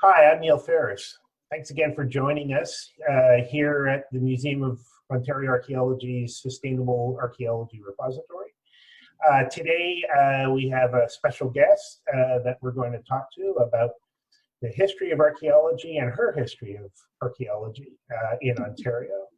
Hi, I'm Neal Ferris. Thanks again for joining us here at the Museum of Ontario Archaeology's Sustainable Archaeology Repository. Today we have a special guest that we're going to talk to about the history of archaeology and her history of archaeology in Ontario.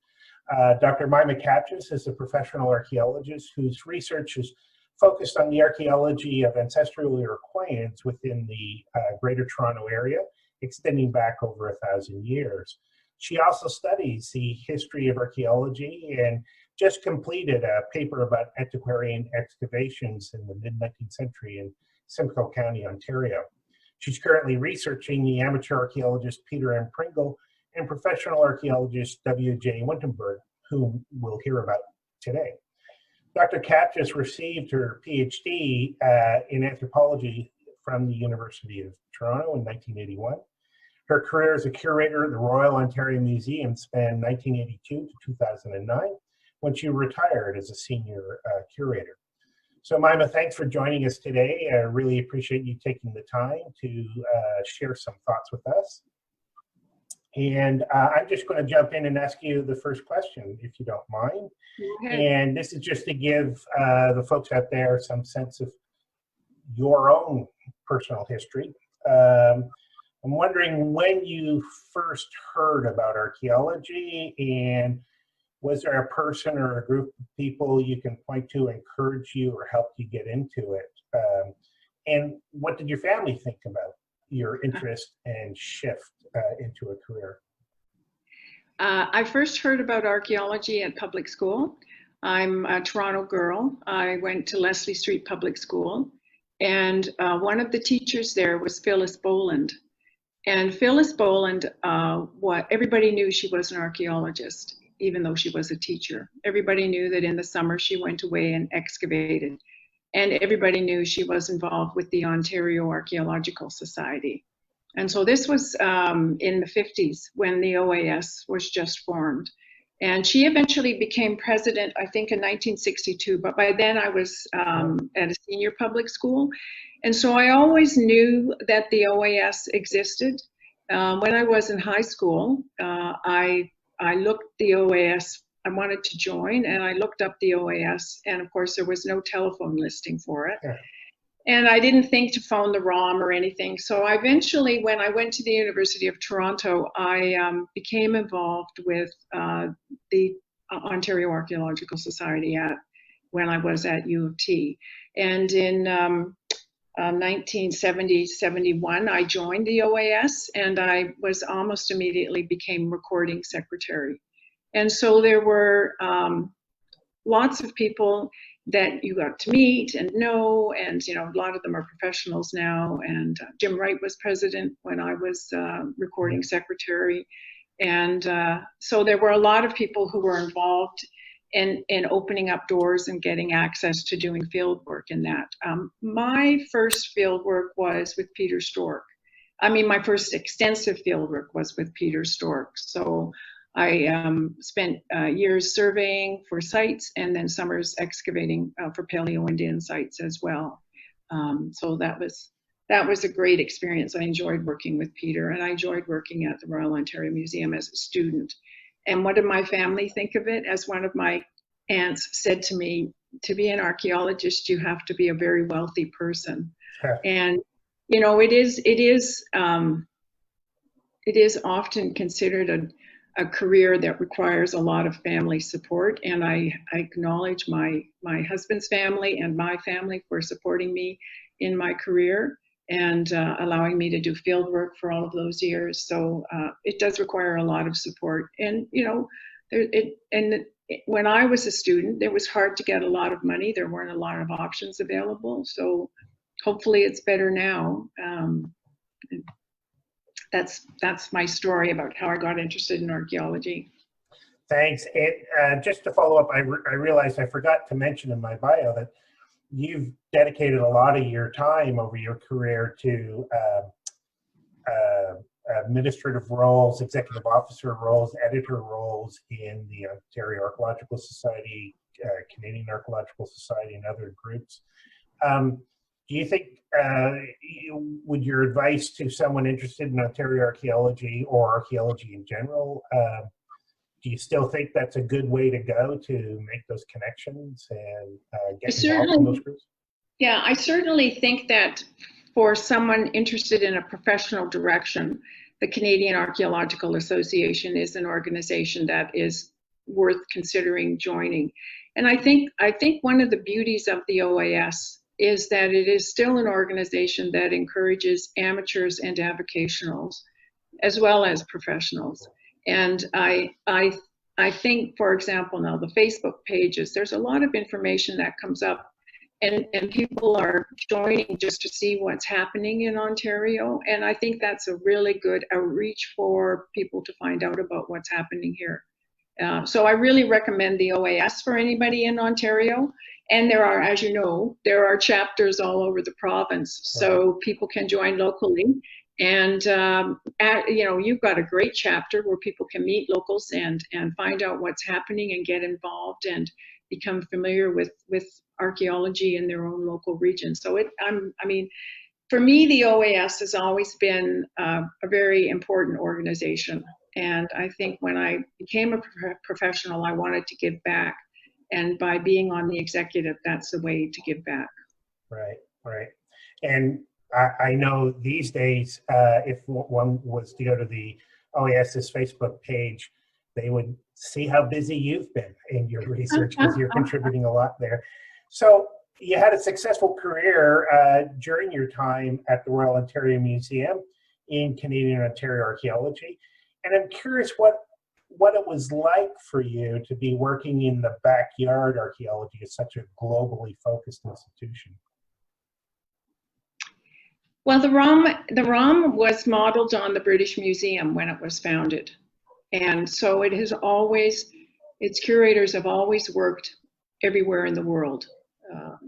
Dr. Mima Kapches is a professional archaeologist whose research is focused on the archaeology of ancestral Iroquoians within the Greater Toronto Area, extending back over 1,000 years. She also studies the history of archaeology and just completed a paper about antiquarian excavations in the mid-19th century in Simcoe County, Ontario. She's currently researching the amateur archaeologist Peter M. Pringle and professional archaeologist W.J. Winton, whom we'll hear about today. Dr. Kapches received her PhD in anthropology from the University of Toronto in 1981. Her career as a curator at the Royal Ontario Museum spanned 1982 to 2009, when she retired as a senior curator. So Mima, thanks for joining us today. I really appreciate you taking the time to share some thoughts with us. And I'm just going to jump in and ask you the first question, if you don't mind. And this is just to give the folks out there some sense of your own personal history. I'm wondering when you first heard about archaeology, and was there a person or a group of people you can point to, encourage you, or help you get into it? And what did your family think about your interest and shift into a career? I first heard about archaeology at public school. I'm a Toronto girl. I went to Leslie Street Public School, and one of the teachers there was Phyllis Boland. And Phyllis Boland, everybody knew she was an archaeologist, even though she was a teacher. Everybody knew that in the summer she went away and excavated. And everybody knew she was involved with the Ontario Archaeological Society. And so this was in the 50s when the OAS was just formed. And she eventually became president, I think, in 1962. But by then I was at a senior public school. And so I always knew that the OAS existed. When I was in high school, I looked the OAS, I wanted to join, and I looked up the OAS. And of course, there was no telephone listing for it. Yeah. And I didn't think to phone the ROM or anything. So eventually, when I went to the University of Toronto, I became involved with the Ontario Archaeological Society when I was at U of T. And in 1970-71, I joined the OAS, and I was almost immediately became recording secretary. And so there were lots of people that you got to meet and know, and a lot of them are professionals now. And Jim Wright was president when I was recording secretary. And so there were a lot of people who were involved in opening up doors and getting access to doing field work in that. My first field work was with Peter Stork. I mean, my first extensive field work was with Peter Stork. So I spent years surveying for sites and then summers excavating for Paleo-Indian sites as well. So that was a great experience. I enjoyed working with Peter, and I enjoyed working at the Royal Ontario Museum as a student. And what did my family think of it? As one of my aunts said to me, to be an archaeologist, you have to be a very wealthy person. Sure. And it is often considered a career that requires a lot of family support, and I acknowledge my husband's family and my family for supporting me in my career and allowing me to do field work for all of those years. So it does require a lot of support. And when I was a student, it was hard to get a lot of money. There weren't a lot of options available. So hopefully it's better now. That's my story about how I got interested in archaeology. Thanks. And just to follow up, I realized I forgot to mention in my bio that you've dedicated a lot of your time over your career to administrative roles, executive officer roles, editor roles in the Ontario Archaeological Society, Canadian Archaeological Society, and other groups. Do you think, would your advice to someone interested in Ontario archaeology or archaeology in general, do you still think that's a good way to go to make those connections and get involved in those groups? Yeah, I certainly think that for someone interested in a professional direction, the Canadian Archaeological Association is an organization that is worth considering joining. And I think one of the beauties of the OAS is that it is still an organization that encourages amateurs and avocationals as well as professionals. And I think, for example, now the Facebook pages, there's a lot of information that comes up, and people are joining just to see what's happening in Ontario. And I think that's a really good outreach for people to find out about what's happening here. So I really recommend the OAS for anybody in Ontario. And there are, as you know, there are chapters all over the province, so people can join locally. And you've got a great chapter where people can meet locals and find out what's happening and get involved and become familiar with archaeology in their own local region. So for me, the OAS has always been a very important organization. And I think when I became a professional, I wanted to give back. And by being on the executive, that's the way to give back. Right. And I know these days, if one was to go to the OAS's Facebook page, they would see how busy you've been in your research because you're contributing a lot there. So you had a successful career during your time at the Royal Ontario Museum in Canadian Ontario Archaeology. And I'm curious what it was like for you to be working in the backyard archaeology as such a globally focused institution. Well, the ROM was modeled on the British Museum when it was founded. And so its curators have always worked everywhere in the world.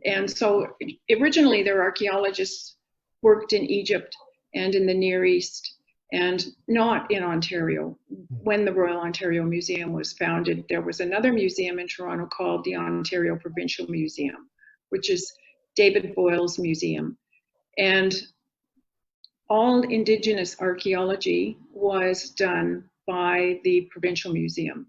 And so originally their archaeologists worked in Egypt and in the Near East and not in Ontario. When the Royal Ontario Museum was founded, there was another museum in Toronto called the Ontario Provincial Museum, which is David Boyle's museum. And all Indigenous archaeology was done by the Provincial Museum.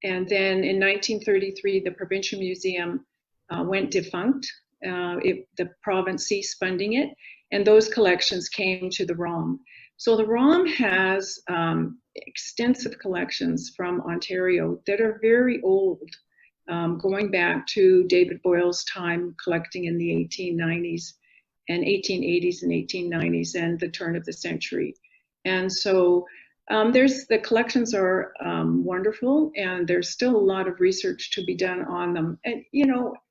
And then in 1933, the Provincial Museum went defunct. The province ceased funding it, and those collections came to the ROM. So the ROM has extensive collections from Ontario that are very old, going back to David Boyle's time collecting in the 1880s and 1890s and the turn of the century. And so the collections are wonderful, and there's still a lot of research to be done on them. And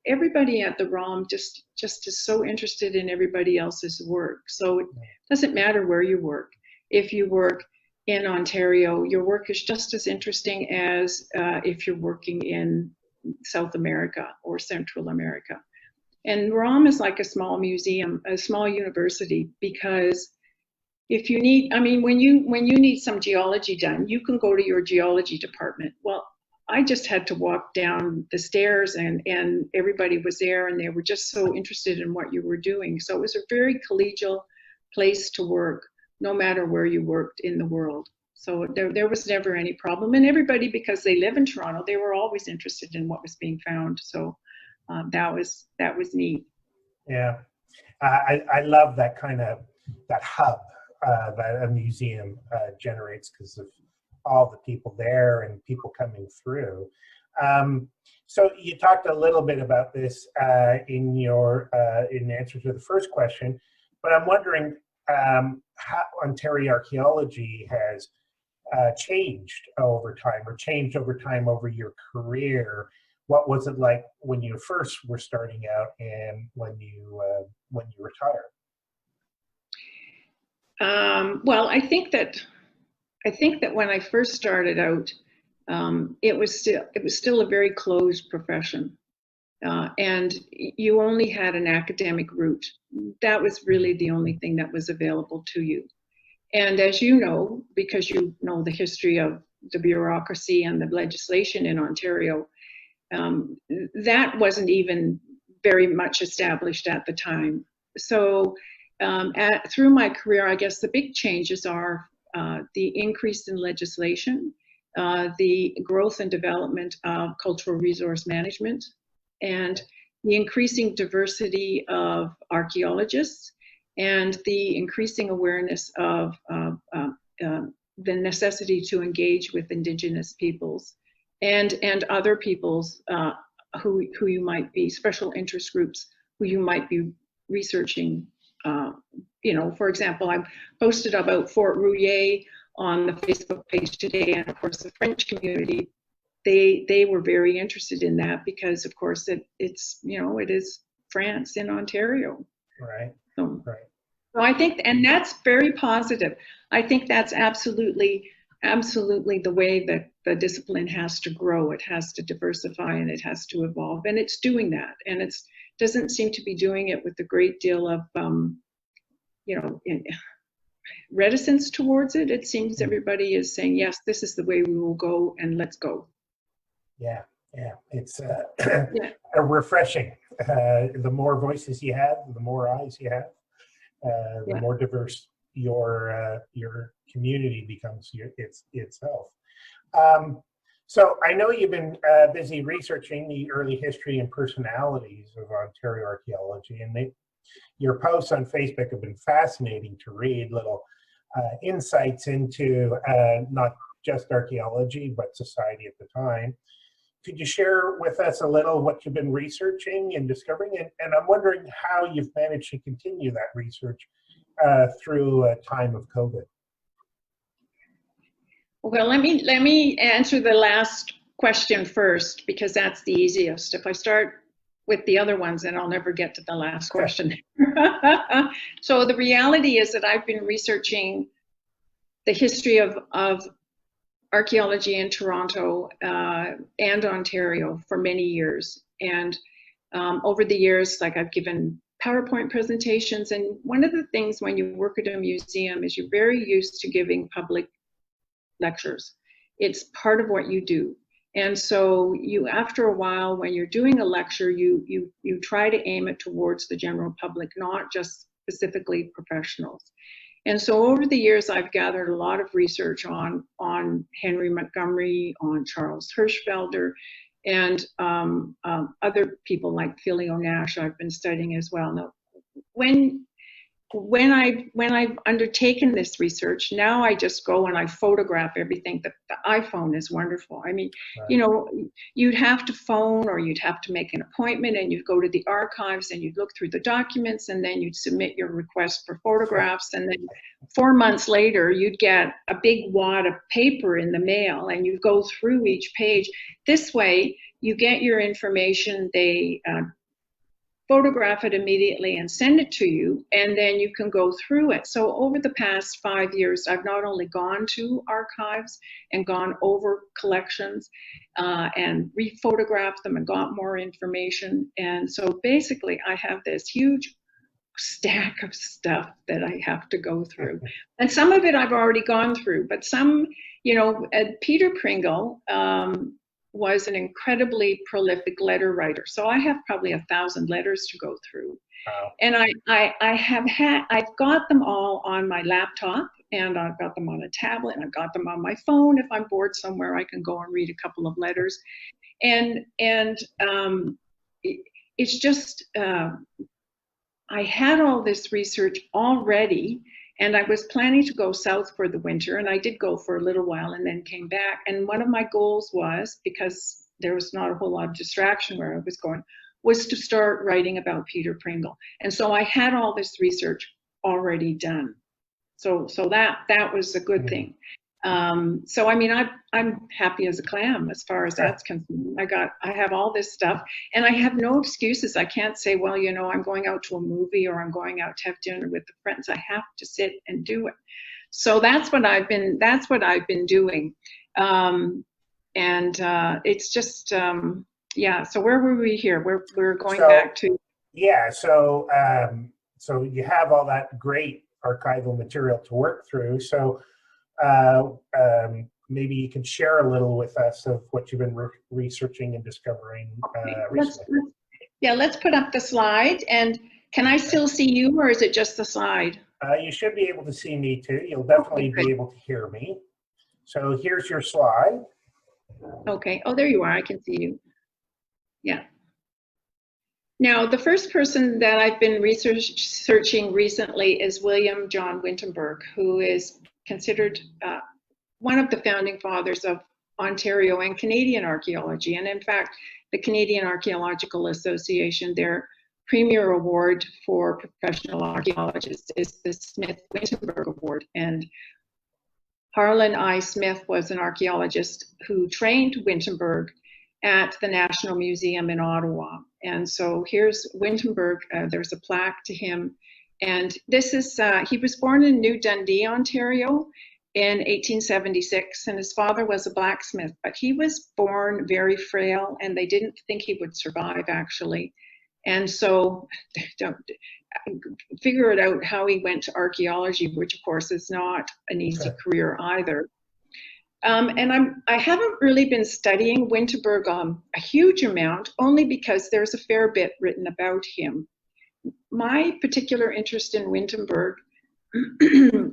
everybody at the ROM just is so interested in everybody else's work. So it doesn't matter where you work. If you work in Ontario, your work is just as interesting as if you're working in South America or Central America. And ROM is like a small museum, a small university, because if you need, when you need some geology done, you can go to your geology department. Well, I just had to walk down the stairs and everybody was there and they were just so interested in what you were doing. So it was a very collegial place to work, no matter where you worked in the world. So there was never any problem. And everybody, because they live in Toronto, they were always interested in what was being found. So that was neat. Yeah, I love that kind of that hub that a museum generates because of all the people there and people coming through. So you talked a little bit about this in answer to the first question, but I'm wondering how Ontario archaeology has changed over time over your career. What was it like when you first were starting out and when you retired? Well, I think that when I first started out, it was still a very closed profession, and you only had an academic route. That was really the only thing that was available to you. And as you know, because you know the history of the bureaucracy and the legislation in Ontario, that wasn't even very much established at the time. through my career, I guess the big changes are the increase in legislation, the growth and development of cultural resource management, and the increasing diversity of archaeologists, and the increasing awareness of the necessity to engage with Indigenous peoples and other peoples who you might be, special interest groups who you might be researching. For example, I posted about Fort Rouillé on the Facebook page today, and of course the French community, they were very interested in that because of course it is France in Ontario. Right. So I think, and that's very positive. I think that's absolutely the way that the discipline has to grow. It has to diversify and it has to evolve, and it's doing that. And it doesn't seem to be doing it with a great deal of reticence towards it. It seems everybody is saying, yes, this is the way we will go, and let's go. Yeah, it's refreshing. The more voices you have, the more eyes you have, the more diverse your community becomes itself. So I know you've been busy researching the early history and personalities of Ontario archaeology, and your posts on Facebook have been fascinating to read, little insights into not just archaeology, but society at the time. Could you share with us a little what you've been researching and discovering? And I'm wondering how you've managed to continue that research through a time of COVID. Well, let me answer the last question first, because that's the easiest. If I start with the other ones, then I'll never get to the last question. So the reality is that I've been researching the history of archaeology in Toronto and Ontario for many years. And over the years, like, I've given PowerPoint presentations. And one of the things when you work at a museum is you're very used to giving public lectures. It's part of what you do. And so you, after a while, when you're doing a lecture, you try to aim it towards the general public, not just specifically professionals. And so over the years, I've gathered a lot of research on Henry Montgomery, on Charles Hirschfelder, and other people like Filio Nash I've been studying as well. Now, when I've undertaken this research, now I just go and I photograph everything. The iPhone is wonderful. I mean, right. You'd have to phone, or you'd have to make an appointment, and you'd go to the archives and you'd look through the documents, and then you'd submit your request for photographs, and then 4 months later you'd get a big wad of paper in the mail, and you go through each page. This way you get your information, they photograph it immediately and send it to you, and then you can go through it. So over the past 5 years, I've not only gone to archives and gone over collections and re-photographed them and got more information. And so basically I have this huge stack of stuff that I have to go through. And some of it I've already gone through, but some, Peter Pringle, was an incredibly prolific letter writer. So I have probably 1,000 letters to go through. Wow. And I've got them all on my laptop, and I've got them on a tablet, and I've got them on my phone. If I'm bored somewhere, I can go and read a couple of letters. And it's just, I had all this research already, and I was planning to go south for the winter, and I did go for a little while and then came back. And one of my goals was, because there was not a whole lot of distraction where I was going, was to start writing about Peter Pringle. And so I had all this research already done. So that was a good thing. So I mean, I'm happy as a clam as far as that's concerned. I have all this stuff, and I have no excuses. I can't say, well, I'm going out to a movie, or I'm going out to have dinner with the friends. I have to sit and do it. So that's what I've been doing. It's just, so where were we here? We're going back to. Yeah. So you have all that great archival material to work through. So maybe you can share a little with us of what you've been researching and discovering recently. Let's put up the slide. And Can I still see you, or is it just the slide? You should be able to see me too. You'll definitely be able to hear me. So here's your slide. Okay. Oh, there you are. I can see you. Yeah. Now, the first person that I've been researching recently is William John Winton, who is considered one of the founding fathers of Ontario and Canadian archaeology. And in fact, the Canadian Archaeological Association, their premier award for professional archaeologists is the Smith-Winton Award. And Harlan I. Smith was an archaeologist who trained Winton at the National Museum in Ottawa. And so here's Winton. There's a plaque to him. And this is, he was born in New Dundee, Ontario in 1876, and his father was a blacksmith, but he was born very frail and they didn't think he would survive actually. And so don't figure it out how he went to archaeology, which of course is not an easy career either. And I haven't really been studying Winton a huge amount, only because there's a fair bit written about him. My particular interest in Winton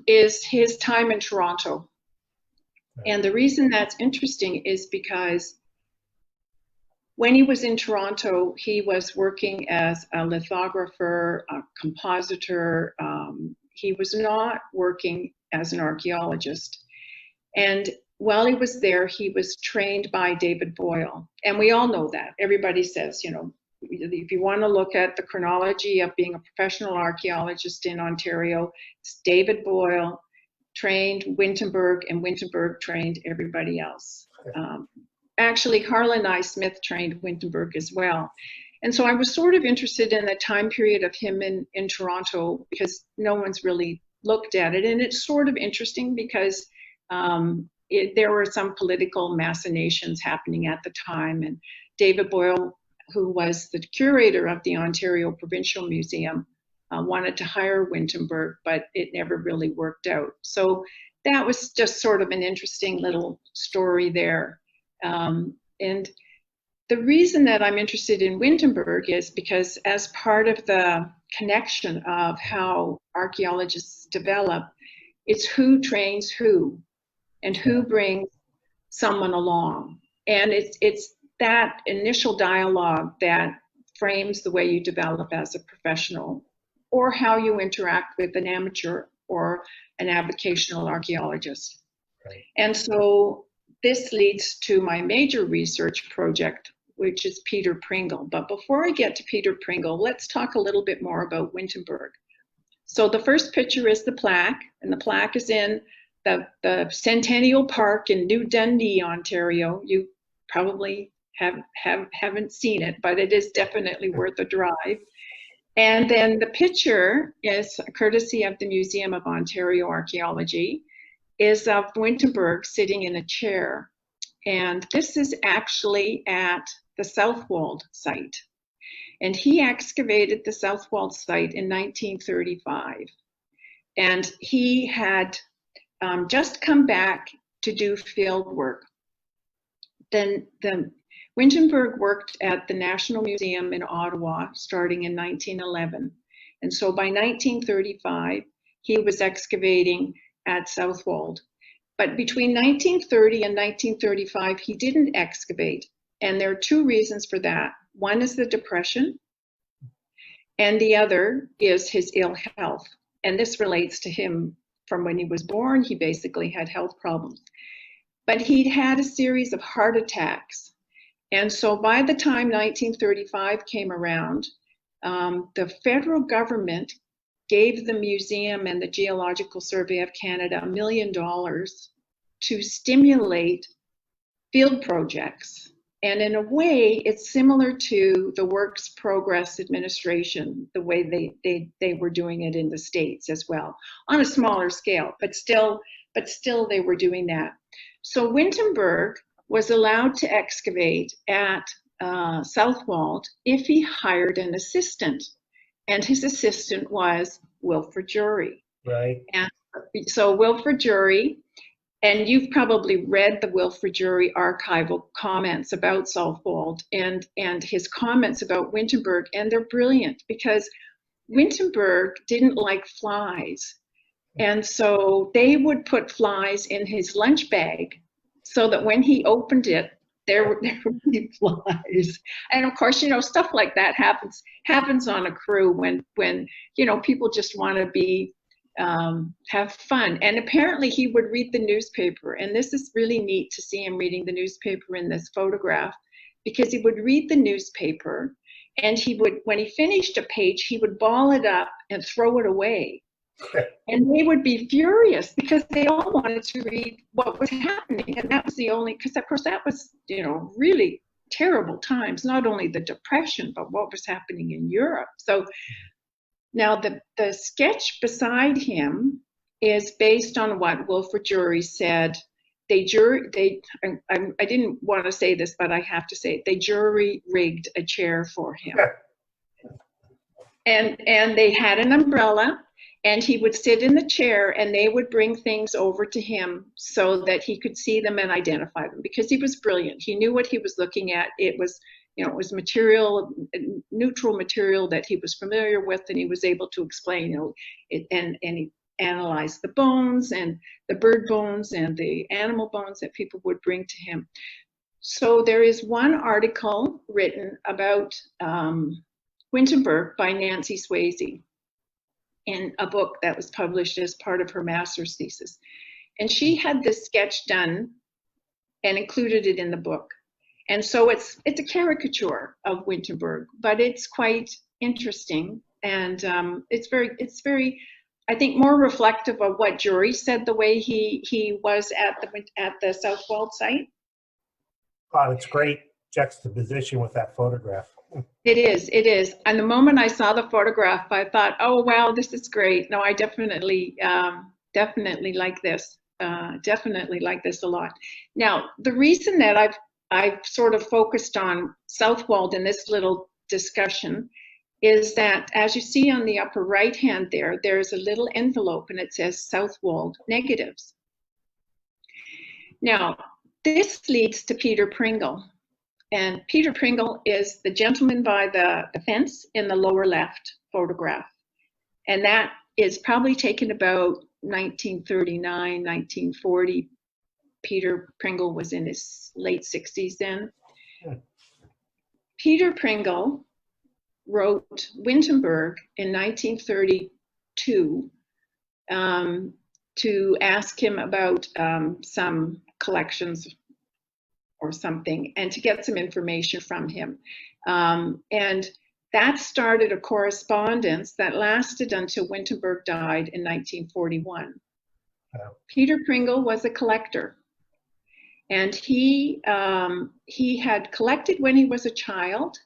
is his time in Toronto. And the reason that's interesting is because when he was in Toronto, he was working as a lithographer, a compositor. He was not working as an archaeologist. And while he was there, he was trained by David Boyle. And we all know that. Everybody says, you know, if you want to look at the chronology of being a professional archaeologist in Ontario, it's David Boyle trained Winton, and Winton trained everybody else. Actually, Harlan I. Smith trained Winton as well. And so I was sort of interested in the time period of him in Toronto because no one's really looked at it. And it's sort of interesting because there were some political machinations happening at the time. And David Boyle, who was the curator of the Ontario Provincial Museum, wanted to hire Winton, but it never really worked out. So that was just sort of an interesting little story there. And the reason that I'm interested in Winton is because as part of the connection of how archaeologists develop, it's who trains who and who brings someone along. And it's that initial dialogue that frames the way you develop as a professional or how you interact with an amateur or an avocational archaeologist. Right. And so this leads to my major research project, which is Peter Pringle. But before I get to Peter Pringle, let's talk a little bit more about Winton. So the first picture is the plaque, and the plaque is in the Centennial Park in New Dundee, Ontario. You probably haven't seen it, but it is definitely worth a drive. And then the picture is courtesy of the Museum of Ontario Archaeology, is of Winton sitting in a chair. And this is actually at the Southwold site. And he excavated the Southwold site in 1935. And he had just come back to do field work. Then Winton worked at the National Museum in Ottawa starting in 1911. And so by 1935, he was excavating at Southwold. But between 1930 and 1935, he didn't excavate. And there are two reasons for that. One is the Depression, and the other is his ill health. And this relates to him from when he was born. He basically had health problems. But he'd had a series of heart attacks. And so by the time 1935 came around, the federal government gave the museum and the Geological Survey of Canada $1 million to stimulate field projects. And in a way, it's similar to the Works Progress Administration, the way they were doing it in the States as well, on a smaller scale, but still they were doing that. So Winton was allowed to excavate at Southwold if he hired an assistant. And his assistant was Wilfred Jury. Right. And so Wilfred Jury, and you've probably read the Wilfred Jury archival comments about Southwold and his comments about Winton, and they're brilliant because Winton didn't like flies. And so they would put flies in his lunch bag so that when he opened it, there would be flies. And of course, stuff like that happens on a crew when people just want to be have fun. And apparently he would read the newspaper, and this is really neat to see him reading the newspaper in this photograph, because he would read the newspaper, and he would, when he finished a page, he would ball it up and throw it away. And they would be furious because they all wanted to read what was happening. And that was the only, because of course that was, really terrible times, not only the Depression, but what was happening in Europe. So now the sketch beside him is based on what Wilfred Jury said. I didn't want to say this, but I have to say it. They jury rigged a chair for him. And they had an umbrella, and he would sit in the chair, and they would bring things over to him so that he could see them and identify them, because he was brilliant. He knew what he was looking at. It was, it was material, neutral material that he was familiar with, and he was able to explain, it, and he analyzed the bones and the bird bones and the animal bones that people would bring to him. So there is one article written about Winton Burke by Nancy Swayze in a book that was published as part of her master's thesis. And she had this sketch done and included it in the book. And so it's a caricature of Winton Burke, but it's quite interesting. And it's very, I think, more reflective of what Jury said the way he was at the Southwold site. Wow, it's great juxtaposition with that photograph. It is. And the moment I saw the photograph, I thought, oh, wow, this is great. No, I definitely like this. Definitely like this a lot. Now, the reason that I've sort of focused on Southwold in this little discussion is that, as you see on the upper right hand there's a little envelope, and it says Southwold Negatives. Now, this leads to Peter Pringle. And Peter Pringle is the gentleman by the fence in the lower left photograph. And that is probably taken about 1939, 1940. Peter Pringle was in his late 60s then. Peter Pringle wrote Winton Burke in 1932 to ask him about some collections or something, and to get some information from him. And that started a correspondence that lasted until Winton Burke died in 1941. Peter Pringle was a collector, and he had collected when he was a child,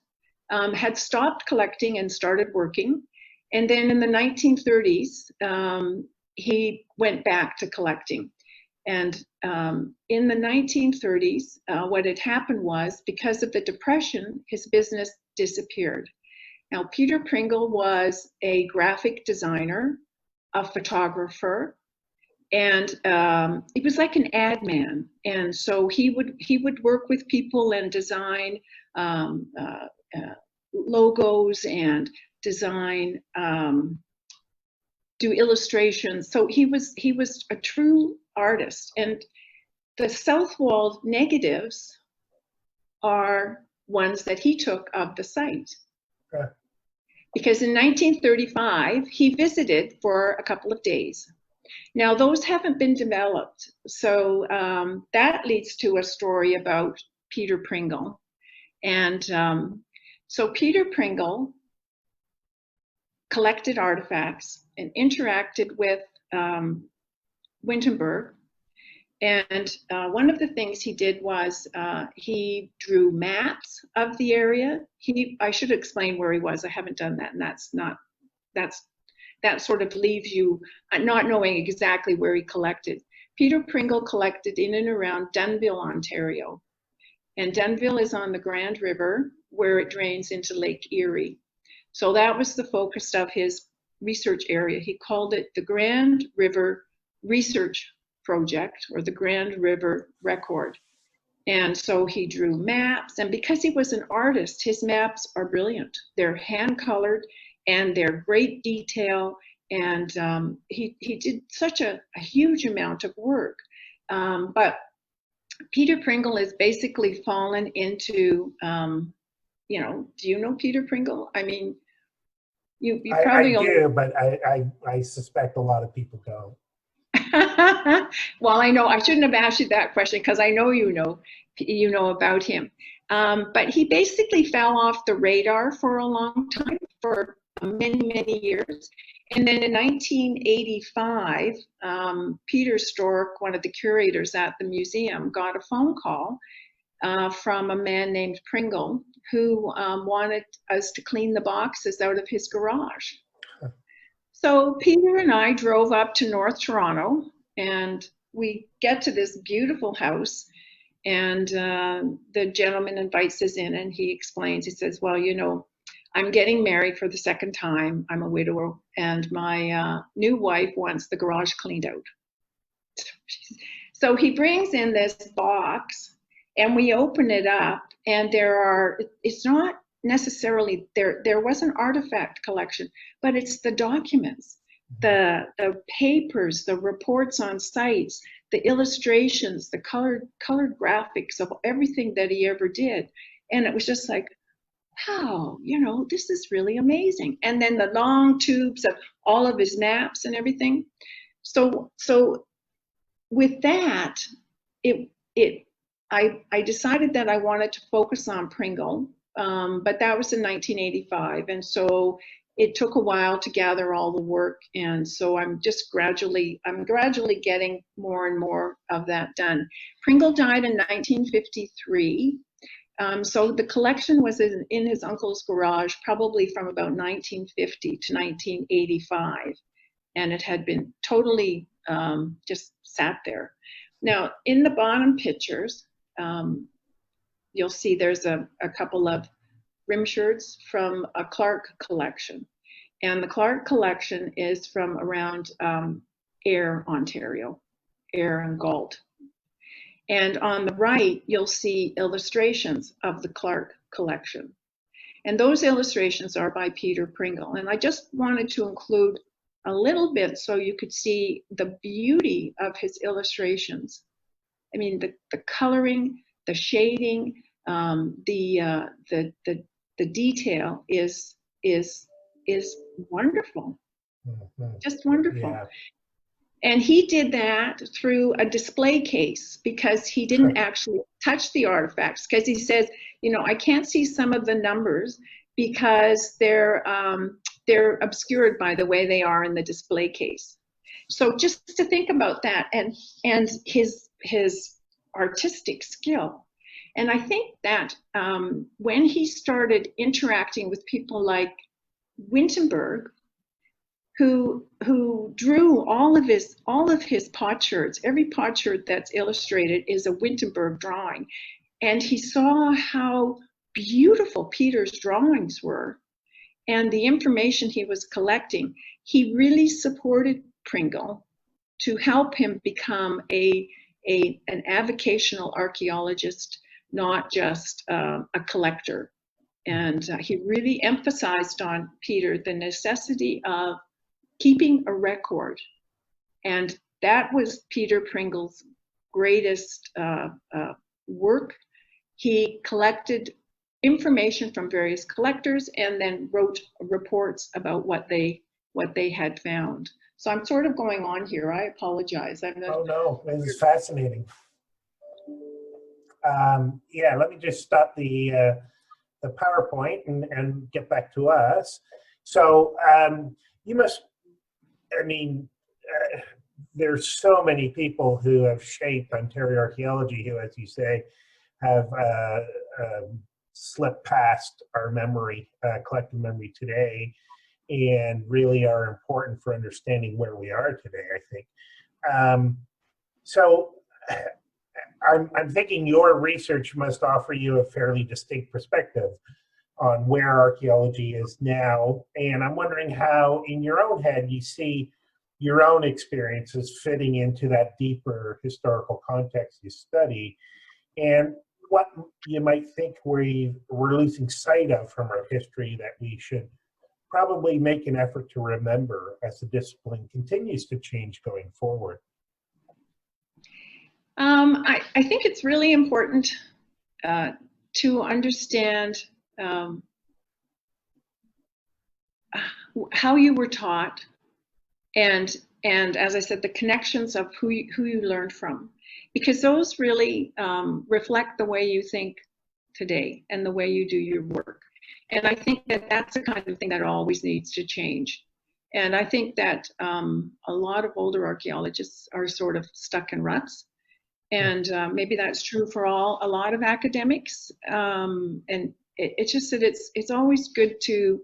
had stopped collecting and started working, and then in the 1930s he went back to collecting. And in the 1930s, what had happened was, because of the Depression, his business disappeared. Now, Peter Pringle was a graphic designer, a photographer, and he was like an ad man. And so he would work with people and design logos and design, do illustrations. So he was a true artist. And the Southwold negatives are ones that he took of the site. Okay. Because in 1935, he visited for a couple of days. Now, those haven't been developed. So that leads to a story about Peter Pringle. And so Peter Pringle collected artifacts and interacted with Winton Burke. And one of the things he did was he drew maps of the area. I should explain where he was. I haven't done that, and that sort of leaves you not knowing exactly where he collected. Peter Pringle collected in and around Dunnville, Ontario. And Dunnville is on the Grand River, where it drains into Lake Erie. So that was the focus of his research area. He called it the Grand River Research Project, or the Grand River Record. And so he drew maps, and because he was an artist, his maps are brilliant. They're hand colored, and they're great detail. And he did such a huge amount of work. But Peter Pringle has basically fallen into, you know, do you know Peter Pringle? I mean, you probably I do, but I suspect a lot of people don't. Well, I know I shouldn't have asked you that question because I know you know about him. But he basically fell off the radar for a long time, for many years. And then in 1985, Peter Stork, one of the curators at the museum, got a phone call from a man named Pringle, who wanted us to clean the boxes out of his garage. So Peter and I drove up to North Toronto, and we get to this beautiful house, and the gentleman invites us in, and he explains, he says, well, you know, I'm getting married for the second time. I'm a widower, and my new wife wants the garage cleaned out. So he brings in this box, and we open it up, and it's not necessarily, there was an artifact collection, but it's the documents, the papers, the reports on sites, the illustrations, the colored graphics of everything that he ever did. And it was just like, wow, you know, this is really amazing. And then the long tubes of all of his maps and everything. So with that, I decided that I wanted to focus on Pringle, but that was in 1985, and so it took a while to gather all the work, and so I'm gradually getting more and more of that done. Pringle died in 1953, so the collection was in his uncle's garage probably from about 1950 to 1985, and it had been totally just sat there. Now, in the bottom pictures, you'll see there's a couple of rim shirts from a Clark collection. And the Clark collection is from around Ayr, Ontario, Ayr and Galt. And on the right, you'll see illustrations of the Clark collection. And those illustrations are by Peter Pringle. And I just wanted to include a little bit so you could see the beauty of his illustrations. I mean, the coloring, the shading, the detail is wonderful, just wonderful. Yeah. And he did that through a display case because he didn't actually touch the artifacts, because he says, you know, I can't see some of the numbers because they're obscured by the way they are in the display case. So just to think about that and his artistic skill. And I think that when he started interacting with people like Winton, who drew all of his potsherds, every potsherd that's illustrated is a Winton drawing, and he saw how beautiful Peter's drawings were and the information he was collecting, he really supported Pringle to help him become an avocational archaeologist, not just a collector. And he really emphasized on Peter the necessity of keeping a record. And that was Peter Pringle's greatest work. He collected information from various collectors and then wrote reports about what they had found. So I'm sort of going on here. I apologize. Oh no, this is fascinating. Yeah, let me just stop the PowerPoint and get back to us. So you must, I mean, there's so many people who have shaped Ontario archaeology who, as you say, have slipped past our memory, collective memory today, and really are important for understanding where we are today, I think. So I'm thinking your research must offer you a fairly distinct perspective on where archaeology is now. And I'm wondering how, in your own head, you see your own experiences fitting into that deeper historical context you study, and what you might think we're losing sight of from our history that we should probably make an effort to remember as the discipline continues to change going forward? I think it's really important to understand how you were taught, and as I said, the connections of who you learned from, because those really reflect the way you think today and the way you do your work. And I think that that's the kind of thing that always needs to change. And I think that a lot of older archaeologists are sort of stuck in ruts. And maybe that's true for a lot of academics. And it's just that it's always good to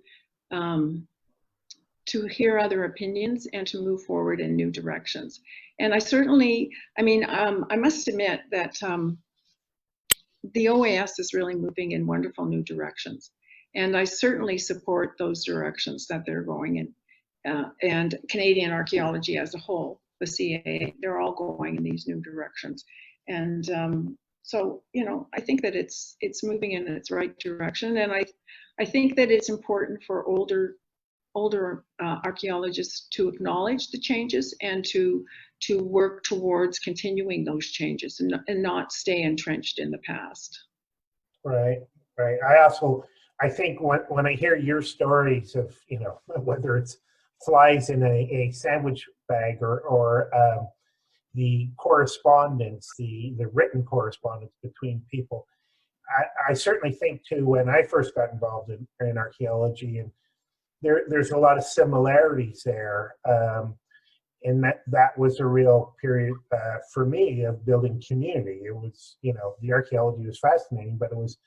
hear other opinions and to move forward in new directions. And I certainly, I must admit that the OAS is really moving in wonderful new directions. And I certainly support those directions that they're going in. And Canadian archaeology as a whole, the CAA, they're all going in these new directions. And so, I think that it's moving in its right direction. And I think that it's important for older archaeologists to acknowledge the changes and to work towards continuing those changes and not stay entrenched in the past. Right. I think when I hear your stories of, whether it's flies in a sandwich bag or the correspondence, the written correspondence between people, I certainly think too, when I first got involved in archaeology, and there's a lot of similarities there, and that was a real period for me of building community. It was, the archaeology was fascinating, but it was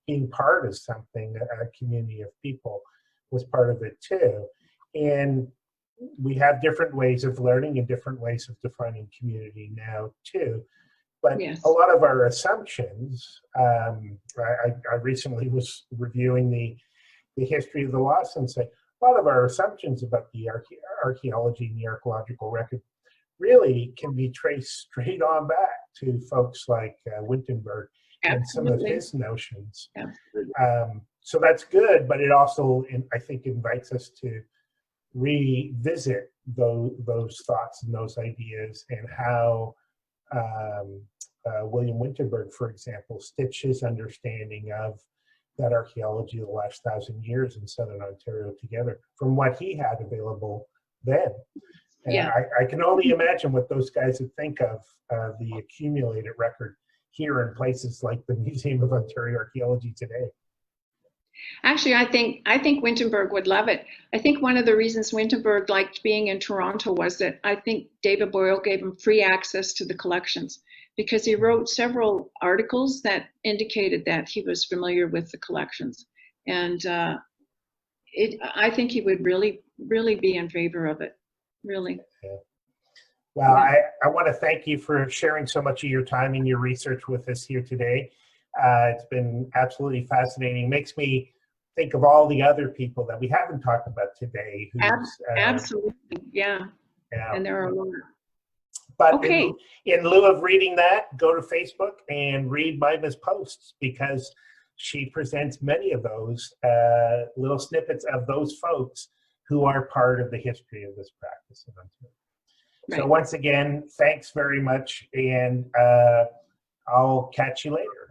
being part of something, a community of people was part of it too. And we have different ways of learning and different ways of defining community now too. But yes, a lot of our assumptions, I recently was reviewing the history of the lost and say, a lot of our assumptions about the archaeology and the archaeological record really can be traced straight on back to folks like Winton and some of his notions. So that's good, but it also, I think, invites us to revisit those thoughts and those ideas, and how William Winton, for example, stitched his understanding of that archaeology of the last 1,000 years in Southern Ontario together from what he had available then. And I can only imagine what those guys would think of the accumulated record here in places like the Museum of Ontario Archaeology today. Actually, I think Winton would love it. I think one of the reasons Winton liked being in Toronto was that I think David Boyle gave him free access to the collections, because he wrote several articles that indicated that he was familiar with the collections. And I think he would really, really be in favor of it, really. Yeah. Well, I want to thank you for sharing so much of your time and your research with us here today. It's been absolutely fascinating. It makes me think of all the other people that we haven't talked about today. Absolutely, yeah. And there are a lot. But okay, in lieu of reading that, go to Facebook and read Mima's posts, because she presents many of those little snippets of those folks who are part of the history of this practice in Ontario. Right. So once again, thanks very much, and I'll catch you later.